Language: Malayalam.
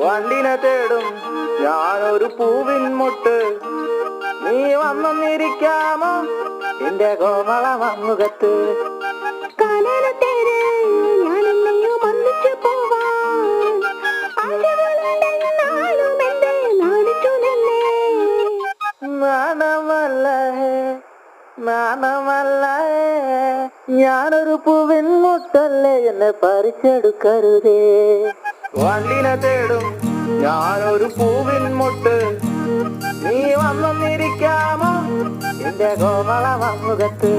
വണ്ടിനെ തേടും ഞാനൊരു പൂവിൻ മുട്ട്. നീ വന്നൊന്നിരിക്കാമോ എന്റെ കോമള മുഖത്ത്? നാണമല്ല ഞാനൊരു പൂവിൻ മുട്ടല്ലേ, എന്നെ പറിച്ചെടുക്കരുതേ. വണ്ടിനെ തേടും ഞാനൊരു പൂവിൻ മുട്ട്. നീ വന്നൊന്നിരിക്കാമോ എന്റെ കോമള മുഖത്ത്?